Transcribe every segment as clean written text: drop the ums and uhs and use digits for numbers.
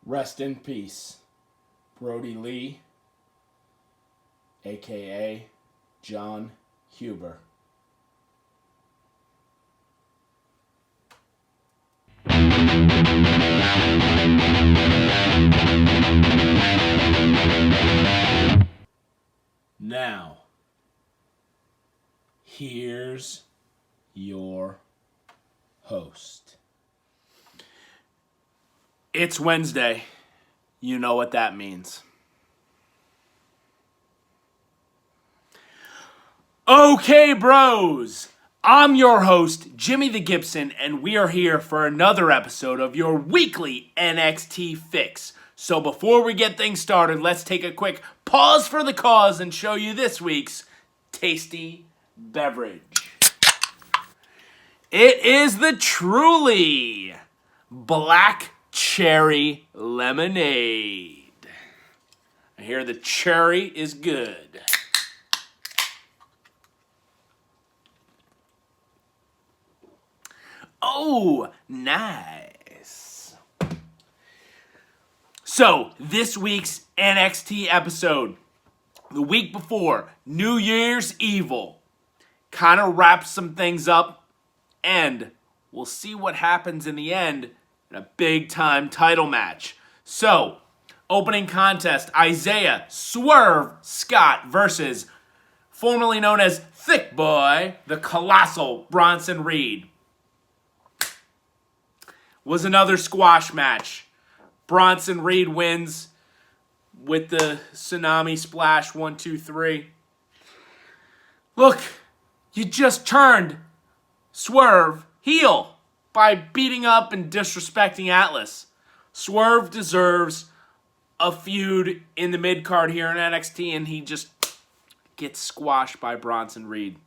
Rest in peace, Brody Lee, a.k.a. John Huber. Now, here's your host. It's Wednesday. You know what that means. Okay, bros. I'm your host, Jimmy the Gibson, and we are here for another episode of your weekly NXT Fix. So before we get things started, let's take a quick pause for the cause and show you this week's tasty beverage. It is the Truly Black Cherry Lemonade. I hear the cherry is good. Oh, nice. So, this week's NXT episode, the week before New Year's Evil, kind of wraps some things up, and we'll see what happens in the end in a big-time title match. So, opening contest, Isiah, Swerve, Scott versus formerly known as Thick Boy, the colossal Bronson Reed. Was another squash match. Bronson Reed wins with the tsunami splash, 1, 2, 3. Look, you just turned Swerve heel by beating up and disrespecting Atlas. Swerve deserves a feud in the mid-card here in NXT, and he just gets squashed by Bronson Reed.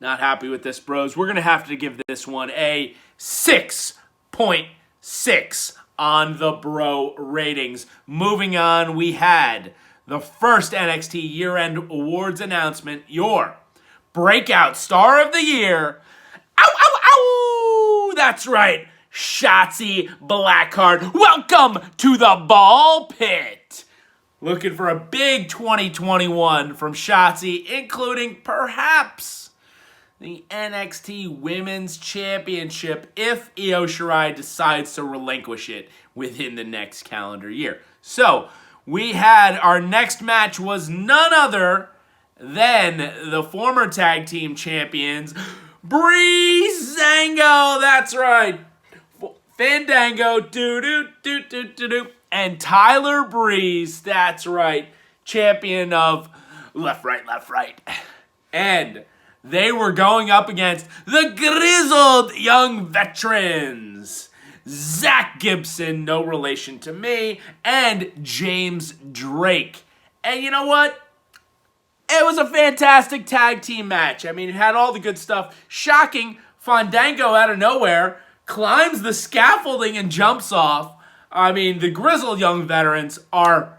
Not happy with this, bros. We're going to have to give this one a 6.6 on the bro ratings. Moving on, we had the first NXT year-end awards announcement. Your breakout star of the year. Ow, ow, ow! That's right, Shotzi Blackheart. Welcome to the ball pit. Looking for a big 2021 from Shotzi, including perhaps the NXT Women's Championship if Io Shirai decides to relinquish it within the next calendar year. So, we had our next match was none other than the former tag team champions, Breezango, that's right, Fandango, and Tyler Breeze, that's right, champion of left, right. And they were going up against the Grizzled Young Veterans, Zach Gibson, no relation to me, and James Drake. And you know what? It was a fantastic tag team match. I mean, it had all the good stuff. Shocking, Fandango out of nowhere climbs the scaffolding and jumps off. I mean, the Grizzled Young Veterans are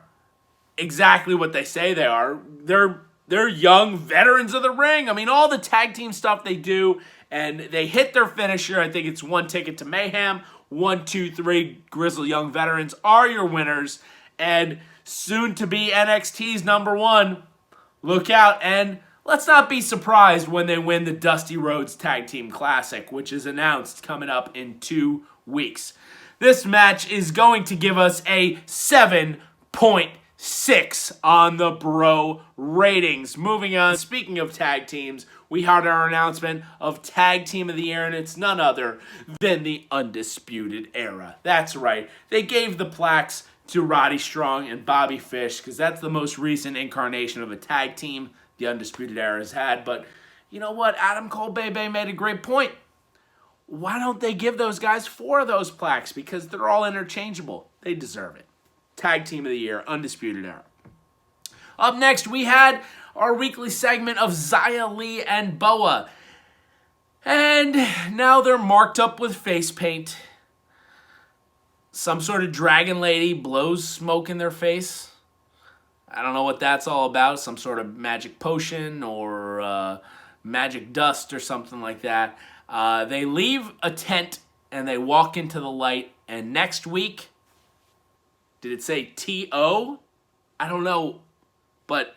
exactly what they say they are. They're young veterans of the ring. I mean, all the tag team stuff they do, and they hit their finisher. I think it's 1 ticket to Mayhem. 1, 2, 3 Grizzled Young Veterans are your winners. And soon to be NXT's number 1. Look out, and let's not be surprised when they win the Dusty Rhodes Tag Team Classic, which is announced coming up in 2 weeks. This match is going to give us a 7.6 on the bro ratings. Moving on, speaking of tag teams, we had our announcement of Tag Team of the Year, and it's none other than the Undisputed Era. That's right, they gave the plaques to Roddy Strong and Bobby Fish, because that's the most recent incarnation of a tag team the Undisputed Era has had. But you know what? Adam Cole Bebe made a great point. Why don't they give those guys 4 of those plaques? Because they're all interchangeable. They deserve it. Tag Team of the Year, Undisputed Era. Up next, we had our weekly segment of Xia Li and Boa. And now they're marked up with face paint. Some sort of dragon lady blows smoke in their face. I don't know what that's all about. Some sort of magic potion or magic dust or something like that. They leave a tent and they walk into the light. And next week, Did it say T-O? I don't know. But,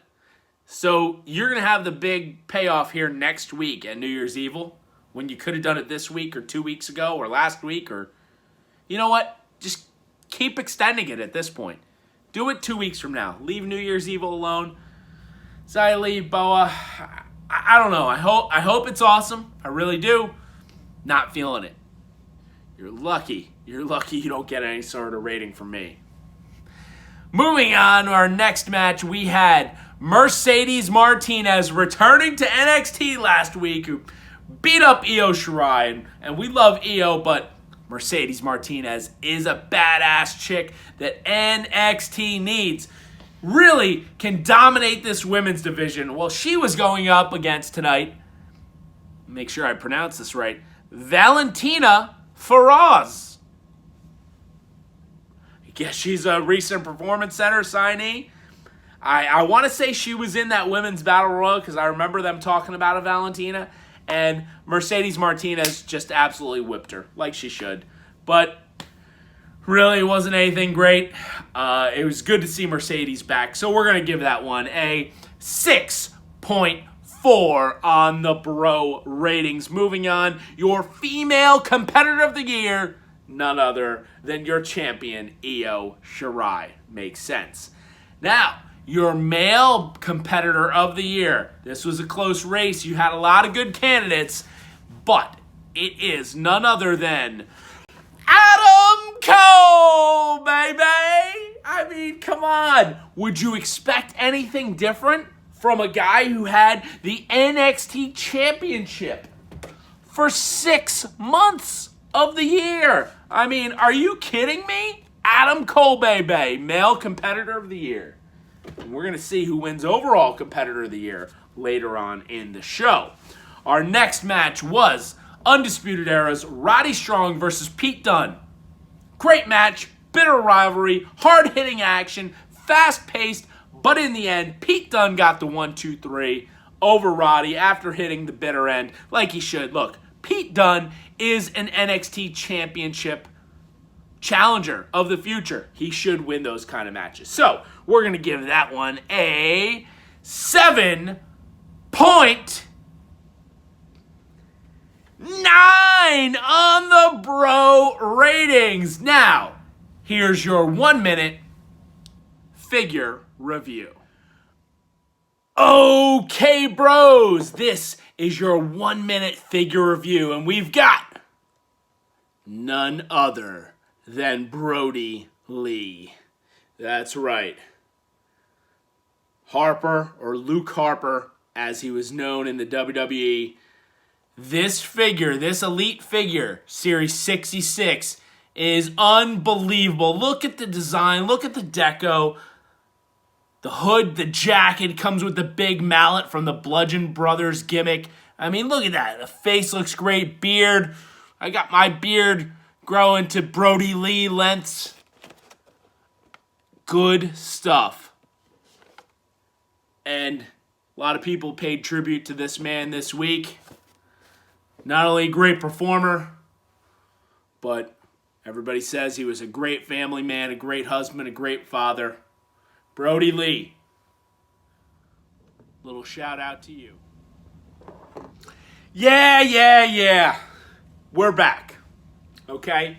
so you're going to have the big payoff here next week at New Year's Evil when you could have done it this week or 2 weeks ago or last week or... You know what? Just keep extending it at this point. Do it 2 weeks from now. Leave New Year's Evil alone. Isiah, Boa, I don't know. I hope it's awesome. I really do. Not feeling it. You're lucky. You're lucky you don't get any sort of rating from me. Moving on to our next match, we had Mercedes Martinez returning to NXT last week, who beat up Io Shirai. And we love Io, but Mercedes Martinez is a badass chick that NXT needs. Really can dominate this women's division. Well, she was going up against tonight, make sure I pronounce this right, Valentina Feroz. I guess she's a recent Performance Center signee. I want to say she was in that women's battle royal because I remember them talking about a Valentina. And Mercedes Martinez just absolutely whipped her, like she should. But really, it wasn't anything great. It was good to see Mercedes back. So we're going to give that one a 6.4 on the bro ratings. Moving on, your female competitor of the year, none other than your champion, Io Shirai. Makes sense. Now, your male competitor of the year. This was a close race. You had a lot of good candidates, but it is none other than Adam Cole, baby! I mean, come on. Would you expect anything different from a guy who had the NXT Championship for 6 months of the year? I mean, are you kidding me? Adam Cole, baby, male competitor of the year. And we're going to see who wins overall competitor of the year later on in the show. Our next match was Undisputed Era's Roddy Strong versus Pete Dunne. Great match, bitter rivalry, hard-hitting action, fast-paced, but in the end, Pete Dunne got the 1-2-3 over Roddy after hitting the bitter end like he should. Look, Pete Dunne is an NXT Championship challenger of the future. He should win those kind of matches. So, we're going to give that one a 7.9 on the bro ratings. Now, here's your 1 minute figure review. Okay, bros, this is your 1 minute figure review, and we've got none other than Brody Lee. That's right. Harper, or Luke Harper, as he was known in the WWE. This figure, this elite figure, Series 66, is unbelievable. Look at the design, look at the deco. The hood, the jacket comes with the big mallet from the Bludgeon Brothers gimmick. I mean, look at that. The face looks great. Beard. I got my beard growing to Brody Lee lengths. Good stuff. And a lot of people paid tribute to this man this week. Not only a great performer, but everybody says he was a great family man, a great husband, a great father. Brody Lee. Little shout out to you. Yeah. We're back. Okay?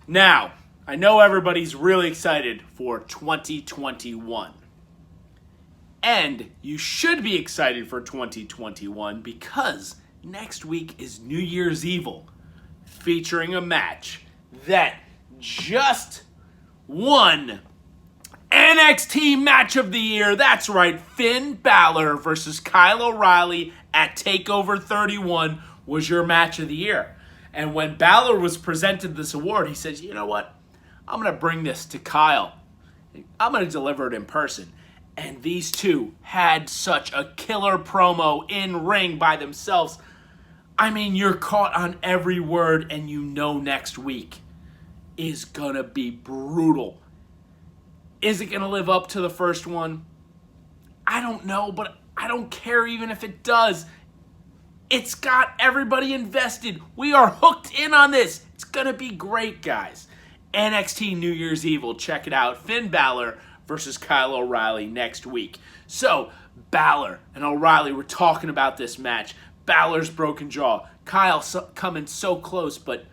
Now, I know everybody's really excited for 2021. And you should be excited for 2021 because next week is New Year's Evil, featuring a match that just won NXT Match of the Year. That's right, Finn Balor versus Kyle O'Reilly at TakeOver 31 was your match of the year. And when Balor was presented this award, he says, you know what? I'm going to bring this to Kyle. I'm going to deliver it in person. And these two had such a killer promo in ring by themselves. I mean, you're caught on every word, and you know next week is going to be brutal. Is it going to live up to the first one? I don't know, but I don't care even if it does. It's got everybody invested. We are hooked in on this. It's going to be great, guys. NXT New Year's Evil. Check it out. Finn Balor versus Kyle O'Reilly next week. So, Balor and O'Reilly were talking about this match. Balor's broken jaw. Kyle coming so close, but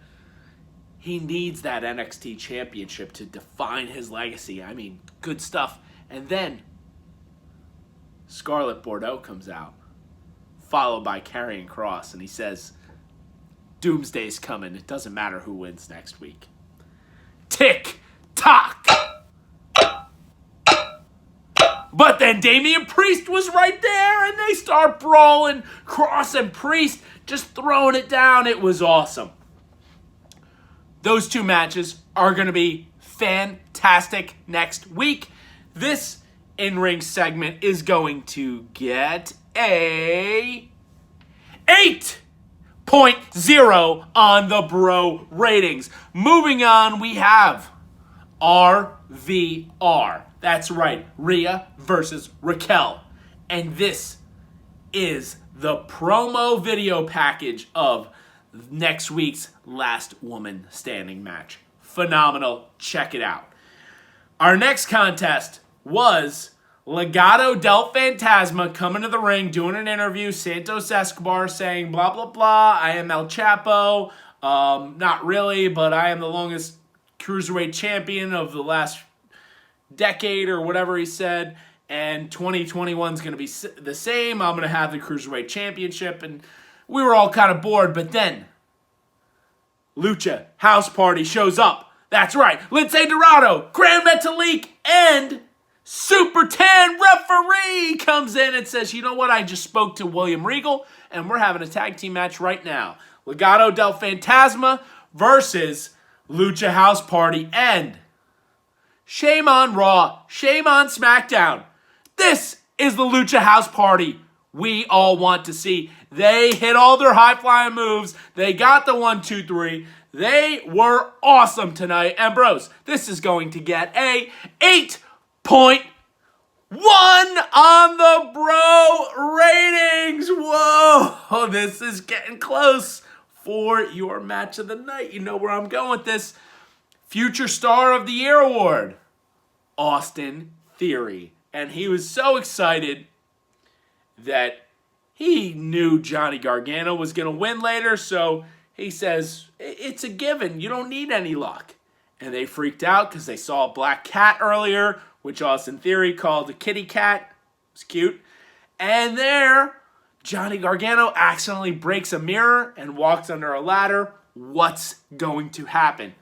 he needs that NXT championship to define his legacy. I mean, good stuff. And then Scarlett Bordeaux comes out, followed by Karrion Kross, and he says, Doomsday's coming. It doesn't matter who wins next week. Tick tock. But then Damian Priest was right there, and they start brawling. Kross and Priest just throwing it down. It was awesome. Those two matches are going to be fantastic next week. This in-ring segment is going to get a 8.0 on the bro ratings. Moving on, we have RVR. That's right, Rhea versus Raquel. And this is the promo video package of next week's Last Woman Standing match. Phenomenal. Check it out. Our next contest was Legado del Phantasma coming to the ring, doing an interview. Santos Escobar saying, blah, blah, blah. I am El Chapo. Not really, but I am the longest cruiserweight champion of the last decade or whatever he said. And 2021 is going to be the same. I'm going to have the cruiserweight championship. And we were all kind of bored. But then Lucha House Party shows up. That's right. Lince Dorado, Grand Metalik, and Super 10 referee comes in and says, you know what? I just spoke to William Regal, and we're having a tag team match right now. Legado del Phantasma versus Lucha House Party. And shame on Raw, shame on SmackDown. This is the Lucha House Party we all want to see. They hit all their high-flying moves. They got the 1, 2, 3. They were awesome tonight. And bros, this is going to get a 8.1 on the bro ratings. Whoa, this is getting close for your match of the night. You know where I'm going with this. Future Star of the Year award, Austin Theory. And he was so excited that he knew Johnny Gargano was going to win later, so he says, it's a given. You don't need any luck. And they freaked out because they saw a black cat earlier, which Austin Theory called a kitty cat. It's cute. And there, Johnny Gargano accidentally breaks a mirror and walks under a ladder. What's going to happen?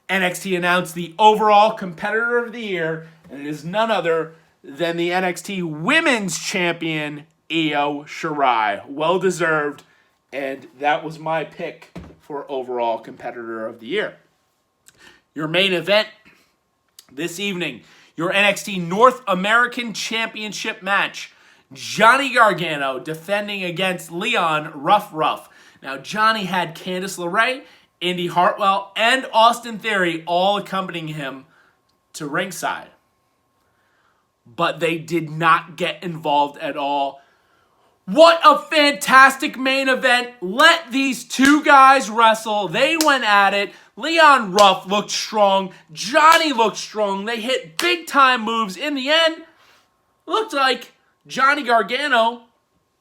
NXT announced the overall competitor of the year, and it is none other than the NXT Women's Champion, Io Shirai. Well-deserved, and that was my pick for overall competitor of the year. Your main event this evening, your NXT North American Championship match. Johnny Gargano defending against Leon Ruff. Now, Johnny had Candice LeRae, Indy Hartwell, and Austin Theory all accompanying him to ringside. But they did not get involved at all. What a fantastic main event. Let these two guys wrestle. They went at it. Leon Ruff looked strong. Johnny looked strong. They hit big-time moves. In the end, looked like Johnny Gargano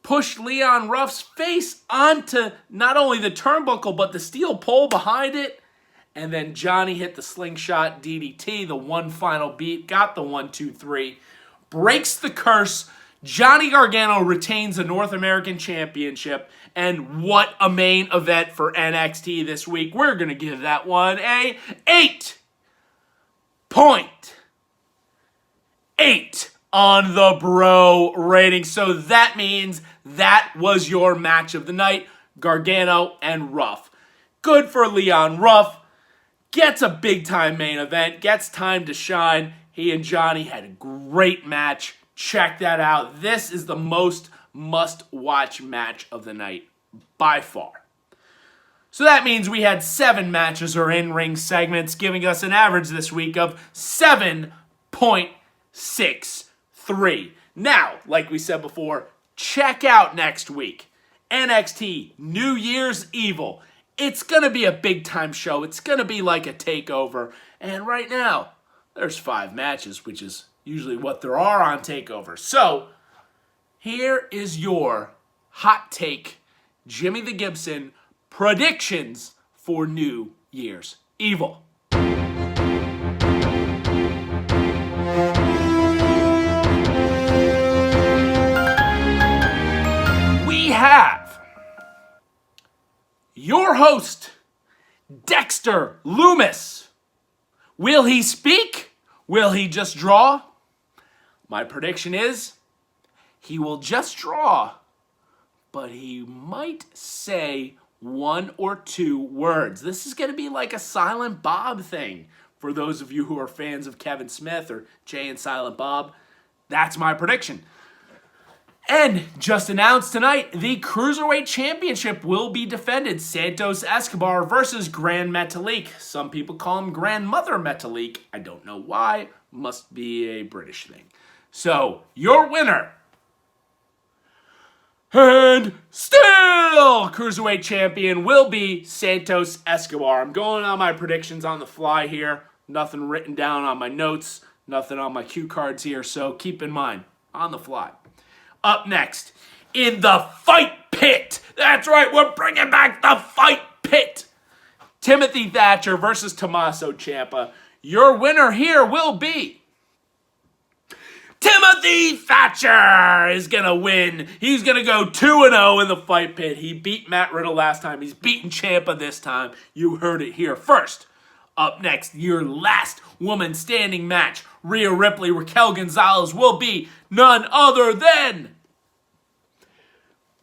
pushed Leon Ruff's face onto not only the turnbuckle, but the steel pole behind it. And then Johnny hit the slingshot DDT, the one final beat, got the 1, 2, 3, breaks the curse. Johnny Gargano retains the North American Championship. And what a main event for NXT this week. We're going to give that one a 8.8 on the bro rating. So that means that was your match of the night, Gargano and Ruff. Good for Leon Ruff. Gets a big-time main event. Gets time to shine. He and Johnny had a great match. Check that out. This is the most must-watch match of the night, by far. So that means we had 7 matches or in-ring segments, giving us an average this week of 7.63. Now, like we said before, check out next week. NXT New Year's Evil. It's going to be a big-time show. It's going to be like a takeover. And right now, there's 5 matches, which is usually what there are on TakeOver. So, here is your hot take, Jimmy the Gibson predictions for New Year's Evil. We have your host, Dexter Loomis. Will he speak? Will he just draw? My prediction is he will just draw, but he might say 1 or 2 words. This is going to be like a Silent Bob thing. For those of you who are fans of Kevin Smith or Jay and Silent Bob, that's my prediction. And just announced tonight, the Cruiserweight Championship will be defended. Santos Escobar versus Grand Metalik. Some people call him Grandmother Metalik. I don't know why. Must be a British thing. So, your winner, and still Cruiserweight Champion, will be Santos Escobar. I'm going on my predictions on the fly here. Nothing written down on my notes. Nothing on my cue cards here. So, keep in mind, on the fly. Up next, in the Fight Pit. That's right, we're bringing back the Fight Pit. Timothy Thatcher versus Tommaso Ciampa. Your winner here will be Timothy Thatcher is going to win. He's going to go 2-0 in the Fight Pit. He beat Matt Riddle last time. He's beating Ciampa this time. You heard it here first. Up next, your last woman standing match. Rhea Ripley, Raquel Gonzalez will be none other than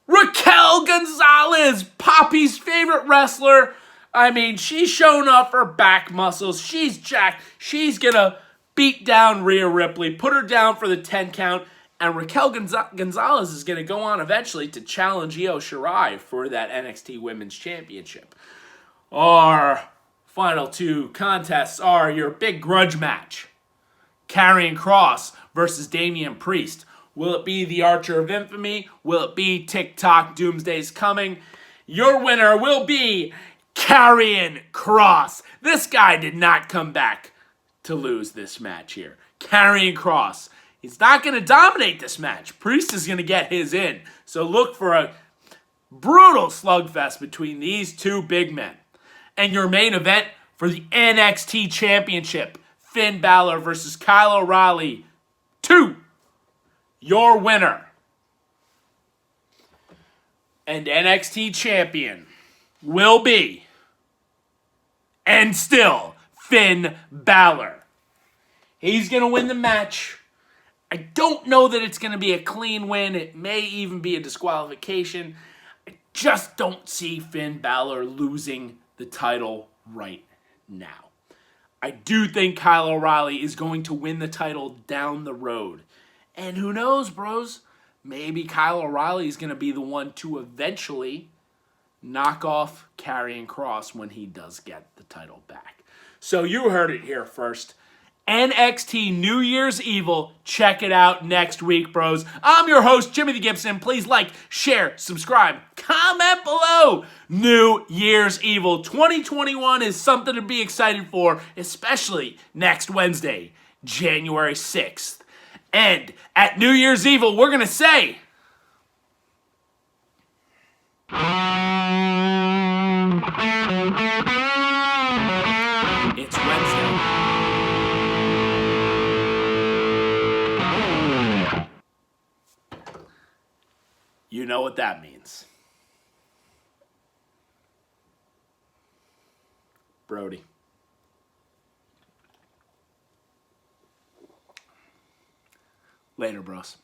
Raquel Gonzalez, Poppy's favorite wrestler. I mean, she's showing off her back muscles. She's jacked. She's going to beat down Rhea Ripley, put her down for the 10 count, and Raquel Gonzalez is going to go on eventually to challenge Io Shirai for that NXT Women's Championship. Our final 2 contests are your big grudge match. Karrion Kross versus Damian Priest. Will it be the Archer of Infamy? Will it be TikTok Doomsday's Coming? Your winner will be Karrion Kross. This guy did not come back to lose this match here. Karrion Kross. He's not going to dominate this match. Priest is going to get his in. So look for a brutal slugfest between these 2 big men. And your main event for the NXT Championship, Finn Balor versus Kyle O'Reilly 2. Your winner and NXT Champion will be, and still, Finn Balor. He's going to win the match. I don't know that it's going to be a clean win. It may even be a disqualification. I just don't see Finn Balor losing the title right now. I do think Kyle O'Reilly is going to win the title down the road. And who knows, bros? Maybe Kyle O'Reilly is going to be the one to eventually knock off Karrion Kross when he does get the title back. So you heard it here first. NXT New Year's Evil. Check it out next week, bros. I'm your host, Jimmy the Gibson. Please like, share, subscribe, comment below. New Year's Evil 2021 is something to be excited for, especially next Wednesday, January 6th. And at New Year's Evil, we're going to say, it's Wednesday. You know what that means. Brody. Later, bros.